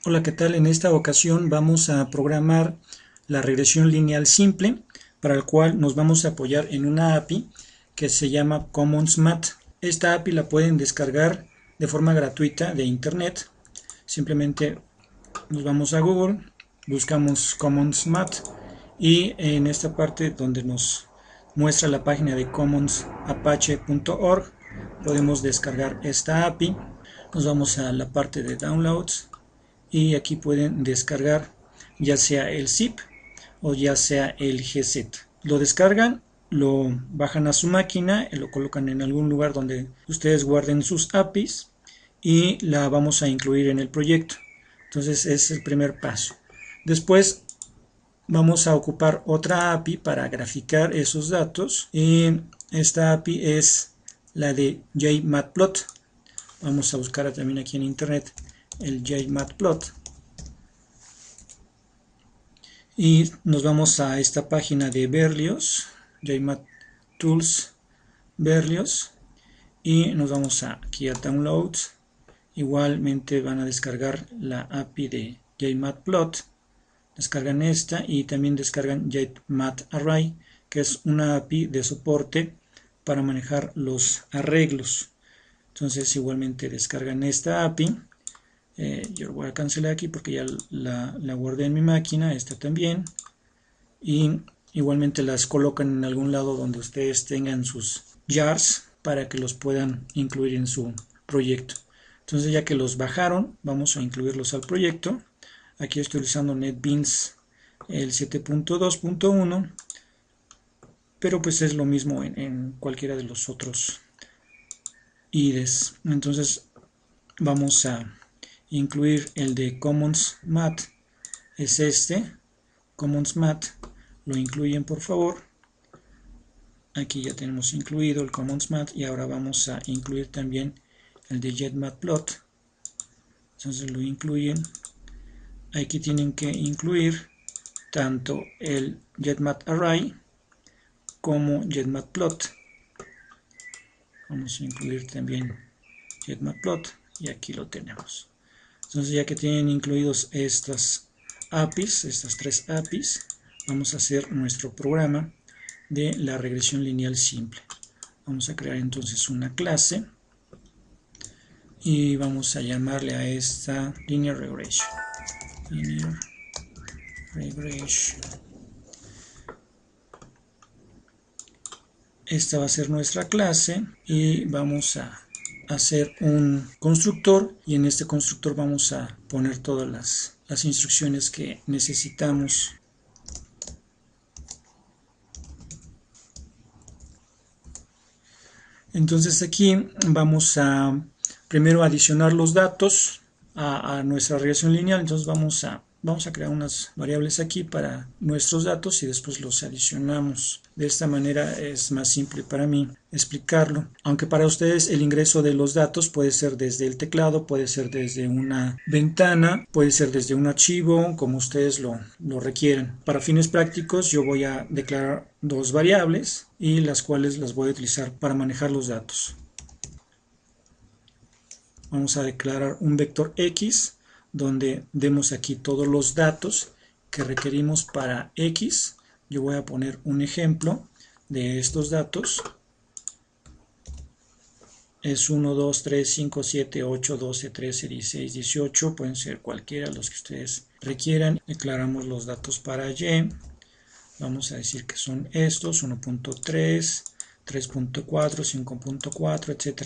Hola, ¿qué tal? En esta ocasión vamos a programar la regresión lineal simple, para el cual nos vamos a apoyar en una API que se llama Commons Math. Esta API la pueden descargar de forma gratuita de internet. Simplemente nos vamos a Google, buscamos Commons Math y en esta parte donde nos muestra la página de commonsapache.org podemos descargar esta API. Nos vamos a la parte de downloads y aquí pueden descargar ya sea el zip o ya sea el gzip. Lo descargan, lo bajan a su máquina, lo colocan en algún lugar donde ustedes guarden sus APIs y la vamos a incluir en el proyecto. Entonces es el primer paso. Después vamos a ocupar otra API para graficar esos datos y esta API es la de JMatplot. Vamos a buscar también aquí en internet el JMatplot y nos vamos a esta página de Berlioz, JMatTools Berlioz, y nos vamos aquí a Downloads. Igualmente van a descargar la API de JMatplot, descargan esta y también descargan JMatArray, que es una API de soporte para manejar los arreglos. Entonces igualmente descargan esta API. Yo lo voy a cancelar aquí porque ya la guardé en mi máquina, esta también, y igualmente las colocan en algún lado donde ustedes tengan sus jars para que los puedan incluir en su proyecto. Entonces ya que los bajaron, vamos a incluirlos al proyecto. Aquí estoy usando NetBeans el 7.2.1, pero pues es lo mismo en cualquiera de los otros IDEs. Entonces vamos a incluir el de Commons Math, es este, Commons Math, lo incluyen por favor. Aquí ya tenemos incluido el Commons Math y ahora vamos a incluir también el de JMatplot. Entonces lo incluyen. Aquí tienen que incluir tanto el JMatArray como JMatplot. Vamos a incluir también JMatplot y aquí lo tenemos. Entonces ya que tienen incluidos estas APIs, estas tres APIs, vamos a hacer nuestro programa de la regresión lineal simple. Vamos a crear entonces una clase y vamos a llamarle a esta Linear Regression. Linear Regression. Esta va a ser nuestra clase y vamos a hacer un constructor y en este constructor vamos a poner todas las instrucciones que necesitamos. Entonces aquí vamos a primero adicionar los datos a nuestra regresión lineal. Entonces vamos a crear unas variables aquí para nuestros datos y después los adicionamos. De esta manera es más simple para mí explicarlo, aunque para ustedes el ingreso de los datos puede ser desde el teclado, puede ser desde una ventana, puede ser desde un archivo, como ustedes lo requieran. Para fines prácticos yo voy a declarar dos variables y las cuales las voy a utilizar para manejar los datos. Vamos a declarar un vector X donde demos aquí todos los datos que requerimos para X. Yo voy a poner un ejemplo de estos datos. Es 1, 2, 3, 5, 7, 8, 12, 13, 16, 18. Pueden ser cualquiera los que ustedes requieran. Declaramos los datos para Y. Vamos a decir que son estos, 1.3, 3.4, 5.4, etc.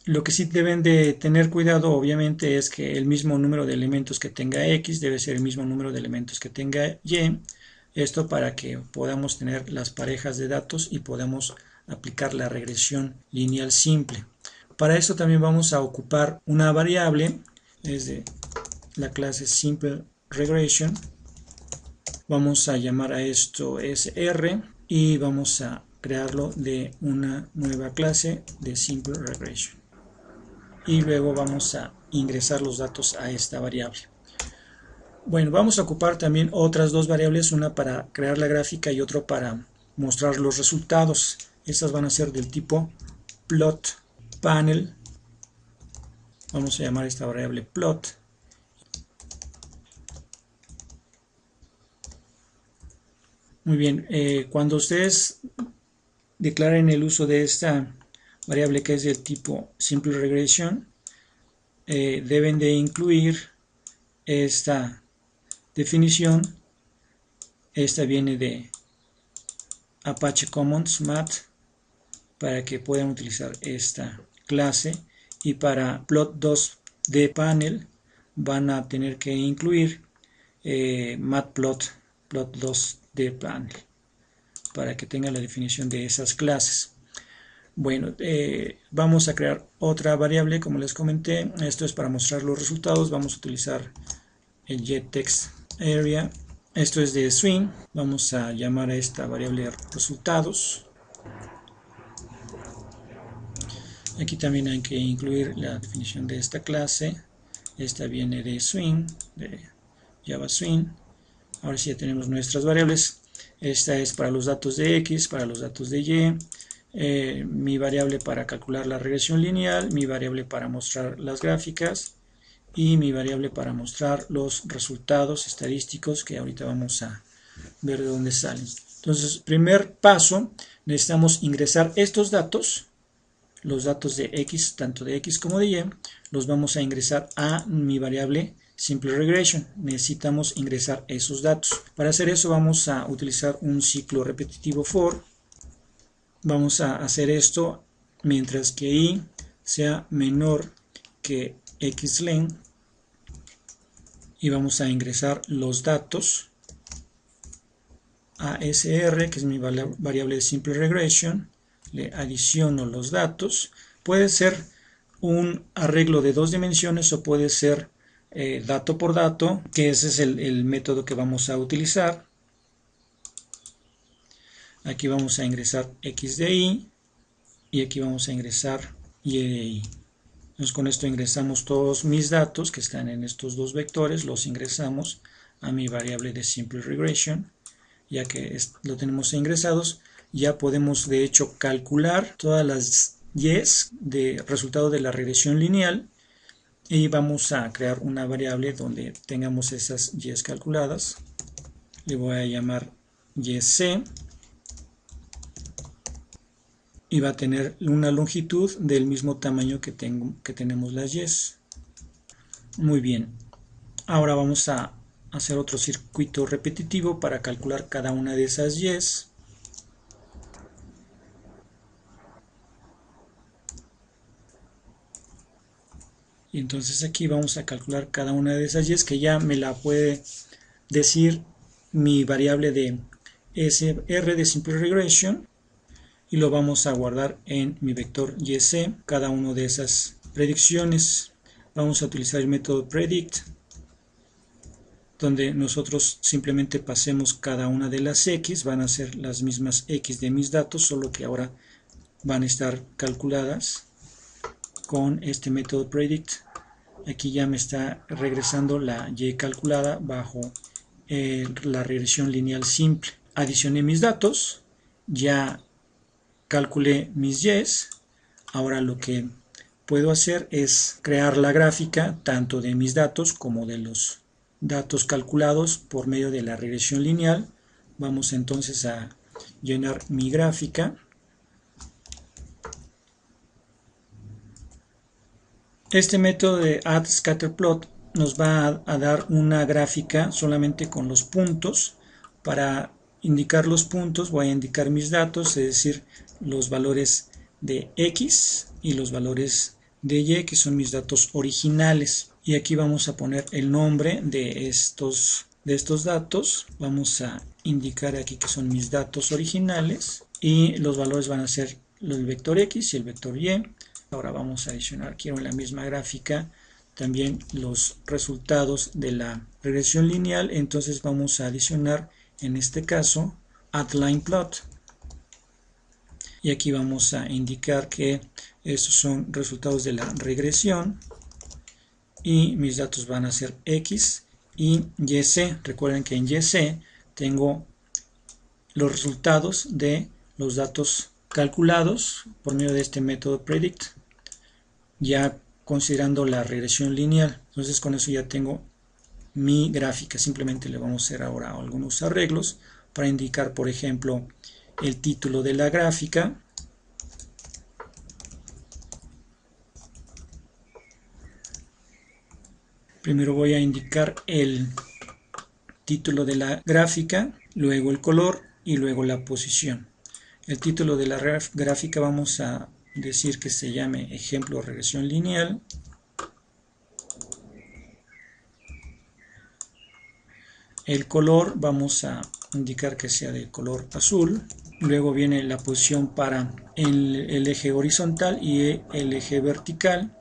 Lo que sí deben de tener cuidado obviamente es que el mismo número de elementos que tenga X debe ser el mismo número de elementos que tenga Y. Esto para que podamos tener las parejas de datos y podamos aplicar la regresión lineal simple. Para esto también vamos a ocupar una variable, es de la clase Simple Regression. Vamos a llamar a esto SR y vamos a crearlo de una nueva clase de Simple Regression. Y luego vamos a ingresar los datos a esta variable. Bueno, vamos a ocupar también otras dos variables, una para crear la gráfica y otra para mostrar los resultados. Estas van a ser del tipo plot panel. Vamos a llamar esta variable plot Muy bien, cuando ustedes declaren el uso de esta variable que es del tipo Simple Regression, deben de incluir esta definición. Esta viene de Apache Commons Math para que puedan utilizar esta clase, y para plot2d panel van a tener que incluir matplot plot2d panel para que tengan la definición de esas clases. Bueno, vamos a crear otra variable, como les comenté. Esto es para mostrar los resultados. Vamos a utilizar el getTextArea. Esto es de swing. Vamos a llamar a esta variable resultados. Aquí también hay que incluir la definición de esta clase. Esta viene de swing, de Java Swing. Ahora sí ya tenemos nuestras variables. Esta es para los datos de X, para los datos de Y. Mi variable para calcular la regresión lineal, mi variable para mostrar las gráficas y mi variable para mostrar los resultados estadísticos, que ahorita vamos a ver de dónde salen. Entonces, primer paso, necesitamos ingresar estos datos, los datos de X, tanto de X como de Y, los vamos a ingresar a mi variable Simple Regression. Necesitamos ingresar esos datos. Para hacer eso vamos a utilizar un ciclo repetitivo for. Vamos a hacer esto mientras que Y sea menor que xlen, y vamos a ingresar los datos a SR, que es mi variable de Simple Regression. Le adiciono los datos. Puede ser un arreglo de 2 dimensiones o puede ser dato por dato, que ese es el método que vamos a utilizar. Aquí vamos a ingresar X de Y y aquí vamos a ingresar Y de Y. Entonces con esto ingresamos todos mis datos que están en estos dos vectores, los ingresamos a mi variable de Simple Regression. Ya que lo tenemos ingresados, ya podemos de hecho calcular todas las Y's de resultado de la regresión lineal, y vamos a crear una variable donde tengamos esas Y's calculadas. Le voy a llamar YC y va a tener una longitud del mismo tamaño que tenemos las Y's. Muy bien, ahora vamos a hacer otro circuito repetitivo para calcular cada una de esas Y's. Y entonces aquí vamos a calcular cada una de esas Y's, que ya me la puede decir mi variable de SR de Simple Regression, y lo vamos a guardar en mi vector YC, cada una de esas predicciones. Vamos a utilizar el método predict, donde nosotros simplemente pasemos cada una de las X. Van a ser las mismas X de mis datos, solo que ahora van a estar calculadas con este método predict. Aquí ya me está regresando la Y calculada bajo la regresión lineal simple. Adicioné mis datos, ya calculé mis Y's. Ahora lo que puedo hacer es crear la gráfica tanto de mis datos como de los datos calculados por medio de la regresión lineal. Vamos entonces a llenar mi gráfica. Este método de add_scatterplot nos va a dar una gráfica solamente con los puntos. Para indicar los puntos voy a indicar mis datos, es decir, los valores de X y los valores de Y, que son mis datos originales. Y aquí vamos a poner el nombre de estos datos. Vamos a indicar aquí que son mis datos originales, y los valores van a ser el vector X y el vector Y. Ahora vamos a adicionar, quiero en la misma gráfica, también los resultados de la regresión lineal. Entonces vamos a adicionar, en este caso, addLinePlot. Y aquí vamos a indicar que estos son resultados de la regresión, y mis datos van a ser X y YC. Recuerden que en YC tengo los resultados de los datos calculados por medio de este método predict, ya considerando la regresión lineal. Entonces con eso ya tengo mi gráfica. Simplemente le vamos a hacer ahora algunos arreglos para indicar, por ejemplo, el título de la gráfica. Primero voy a indicar el título de la gráfica, luego el color y luego la posición. El título de la gráfica vamos a decir que se llame ejemplo regresión lineal. El color vamos a indicar que sea de color azul. Luego viene la posición para el eje horizontal y el eje vertical.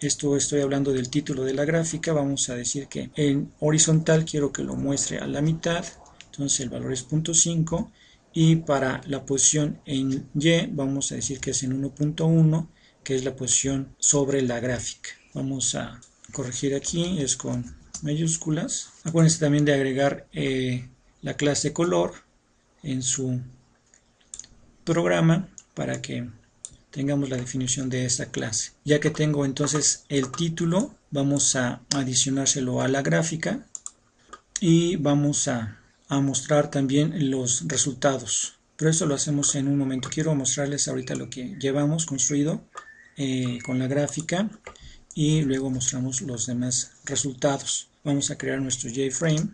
Esto estoy hablando del título de la gráfica. Vamos a decir que en horizontal quiero que lo muestre a la mitad, entonces el valor es 0.5, y para la posición en Y vamos a decir que es en 1.1, que es la posición sobre la gráfica. Vamos a corregir aquí, es con mayúsculas. Acuérdense también de agregar la clase color en su programa para que tengamos la definición de esta clase. Ya que tengo entonces el título, vamos a adicionárselo a la gráfica y vamos a mostrar también los resultados. Pero eso lo hacemos en un momento. Quiero mostrarles ahorita lo que llevamos construido con la gráfica y luego mostramos los demás resultados. Vamos a crear nuestro JFrame.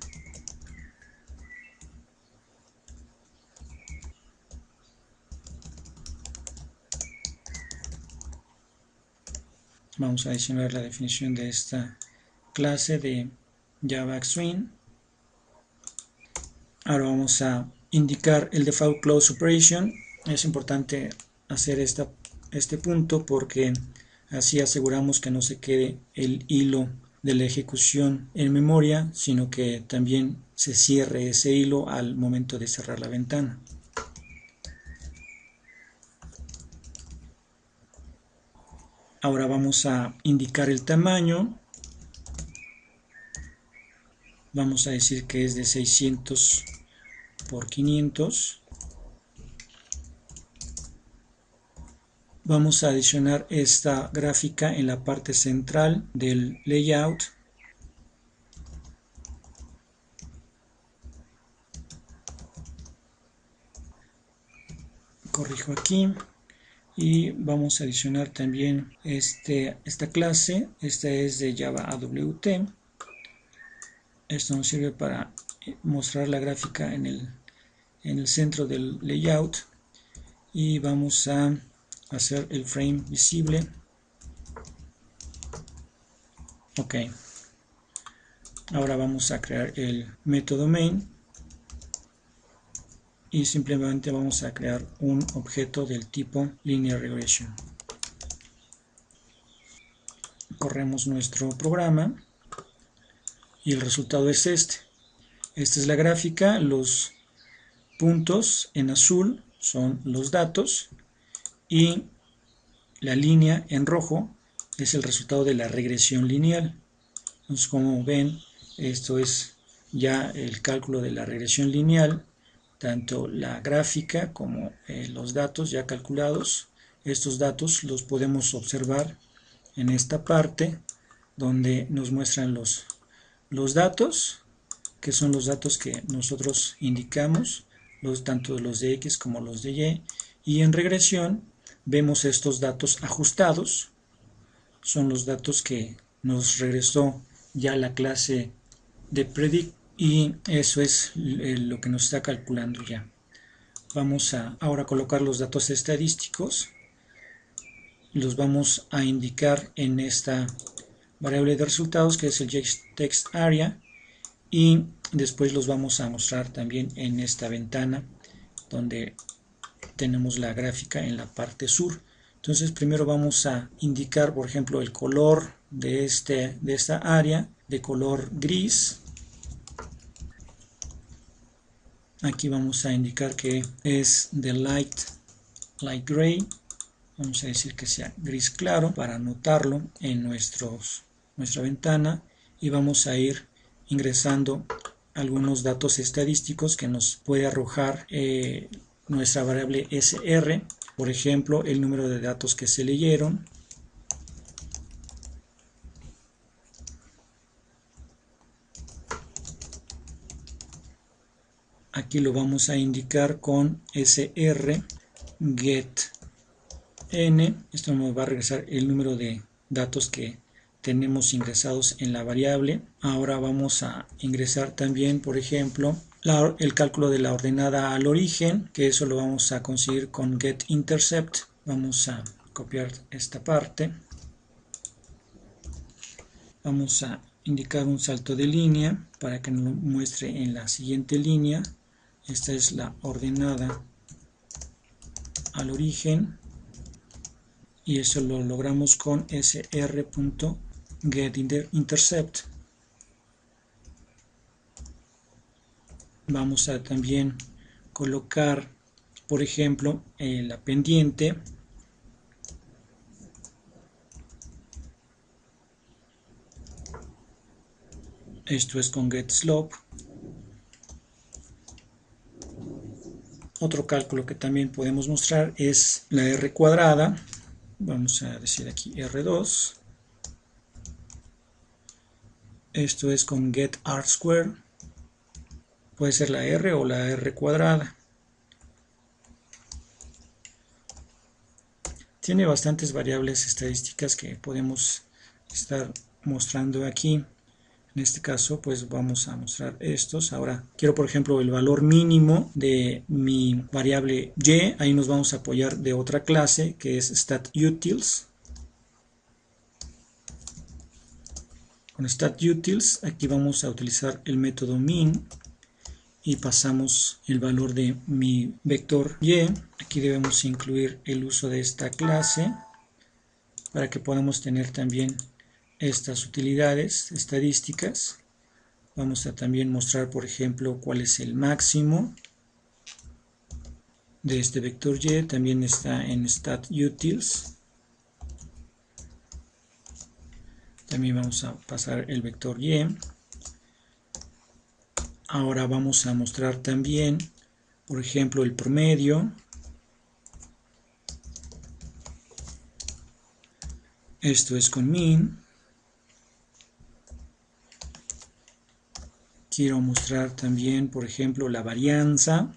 Vamos a adicionar la definición de esta clase de Java Swing. Ahora vamos a indicar el default close operation. Es importante hacer este punto porque así aseguramos que no se quede el hilo de la ejecución en memoria, sino que también se cierre ese hilo al momento de cerrar la ventana. Ahora vamos a indicar el tamaño. Vamos a decir que es de 600 por 500. Vamos a adicionar esta gráfica en la parte central del layout. Corrijo aquí. Y vamos a adicionar también esta clase. Esta es de Java AWT. Esto nos sirve para mostrar la gráfica en el centro del layout. Y vamos a hacer el frame visible. Ok. Ahora vamos a crear el método main. Y simplemente vamos a crear un objeto del tipo linear regression. Corremos nuestro programa y el resultado es este. Esta es la gráfica. Los puntos en azul son los datos y la línea en rojo es el resultado de la regresión lineal. Entonces, como ven, esto es ya el cálculo de la regresión lineal, tanto la gráfica como los datos ya calculados. Estos datos los podemos observar en esta parte donde nos muestran los datos, que son los datos que nosotros indicamos, tanto los de X como los de Y, y en regresión vemos estos datos ajustados, son los datos que nos regresó ya la clase de predict, y eso es lo que nos está calculando ya. Vamos a ahora colocar los datos estadísticos, los vamos a indicar en esta variable de resultados que es el text area, y después los vamos a mostrar también en esta ventana donde tenemos la gráfica en la parte sur. Entonces primero vamos a indicar, por ejemplo, el color de esta área de color gris. Aquí vamos a indicar que es de light gray. Vamos a decir que sea gris claro para anotarlo en nuestra ventana, y vamos a ir ingresando algunos datos estadísticos que nos puede arrojar nuestra variable SR, por ejemplo, el número de datos que se leyeron, aquí lo vamos a indicar con sr get n. Esto nos va a regresar el número de datos que tenemos ingresados en la variable. Ahora vamos a ingresar también, por ejemplo, el cálculo de la ordenada al origen, que eso lo vamos a conseguir con getIntercept. Vamos a copiar esta parte. Vamos a indicar un salto de línea para que nos lo muestre en la siguiente línea. Esta es la ordenada al origen y eso lo logramos con sr.getIntercept. Vamos a también colocar, por ejemplo, la pendiente. Esto es con getSlope. Otro cálculo que también podemos mostrar es la R cuadrada. Vamos a decir aquí R2. Esto es con getR². Puede ser la R o la R cuadrada. Tiene bastantes variables estadísticas que podemos estar mostrando aquí. En este caso, pues vamos a mostrar estos. Ahora, quiero, por ejemplo, el valor mínimo de mi variable y. Ahí nos vamos a apoyar de otra clase que es statUtils. Con statUtils, aquí vamos a utilizar el método min y pasamos el valor de mi vector y. Aquí debemos incluir el uso de esta clase para que podamos tener también estas utilidades estadísticas. Vamos a también mostrar, por ejemplo, cuál es el máximo de este vector y. También está en statUtils. También vamos a pasar el vector y. Ahora vamos a mostrar también, por ejemplo, el promedio. Esto es con min. Quiero mostrar también, por ejemplo, la varianza.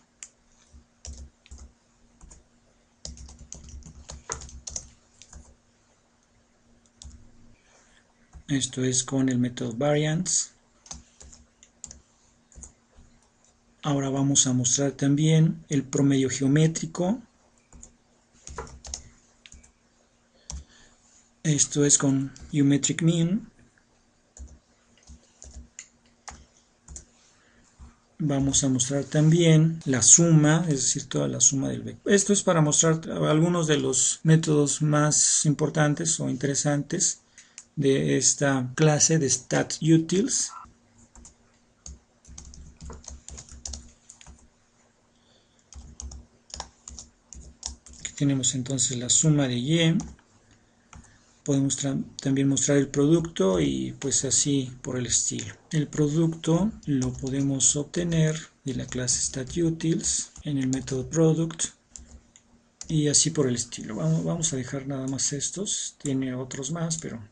Esto es con el método variance. Ahora vamos a mostrar también el promedio geométrico. Esto es con geometric mean. Vamos a mostrar también la suma, es decir, toda la suma del vector. Esto es para mostrar algunos de los métodos más importantes o interesantes de esta clase de statUtils. Aquí tenemos entonces la suma de y. Podemos también mostrar el producto y pues así por el estilo. El producto lo podemos obtener de la clase statUtils en el método product y así por el estilo. Vamos a dejar nada más estos, tiene otros más, pero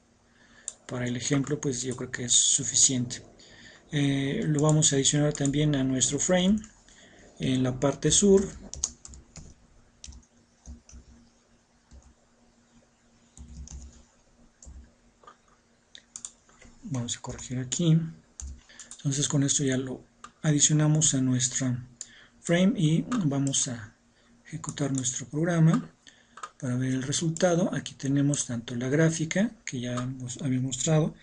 para el ejemplo pues yo creo que es suficiente. Lo vamos a adicionar también a nuestro frame en la parte sur. Vamos a corregir aquí. Entonces con esto ya lo adicionamos a nuestra frame y vamos a ejecutar nuestro programa para ver el resultado. Aquí tenemos tanto la gráfica que ya había mostrado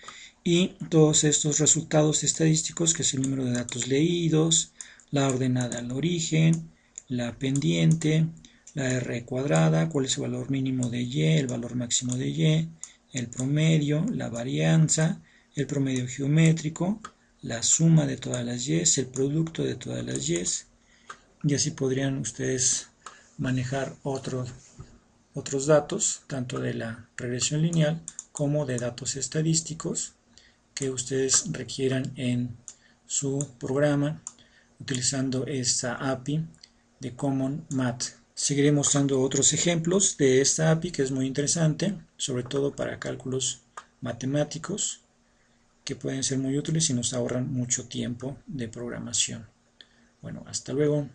y todos estos resultados estadísticos, que es el número de datos leídos, la ordenada al origen, la pendiente, la R cuadrada, cuál es el valor mínimo de y, el valor máximo de y, el promedio, la varianza, el promedio geométrico, la suma de todas las y, el producto de todas las y así podrían ustedes manejar otros datos, tanto de la regresión lineal como de datos estadísticos que ustedes requieran en su programa utilizando esta API de Common Math. Seguiré mostrando otros ejemplos de esta API que es muy interesante, sobre todo para cálculos matemáticos, que pueden ser muy útiles y nos ahorran mucho tiempo de programación. Bueno, hasta luego.